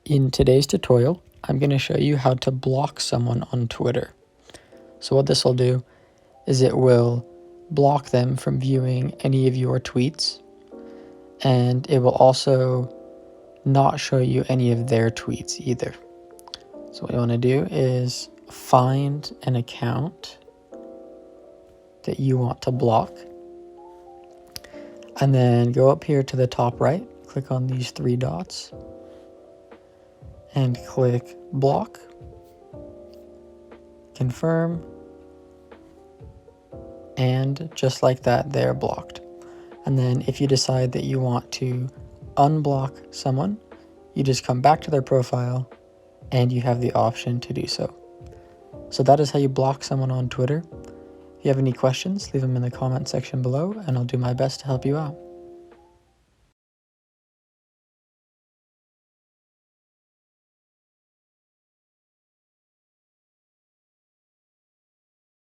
In today's tutorial, I'm going to show you how to block someone on Twitter. So what this will do is it will block them from viewing any of your tweets, and it will also not show you any of their tweets either. So what you want to do is find an account that you want to block, and then go up here to the top right, click on these three dots, and click block, confirm, and just like that, they're blocked. And then if you decide that you want to unblock someone, you just come back to their profile and you have the option to do so. So that is how you block someone on Twitter. If you have any questions, leave them in the comment section below and I'll do my best to help you out.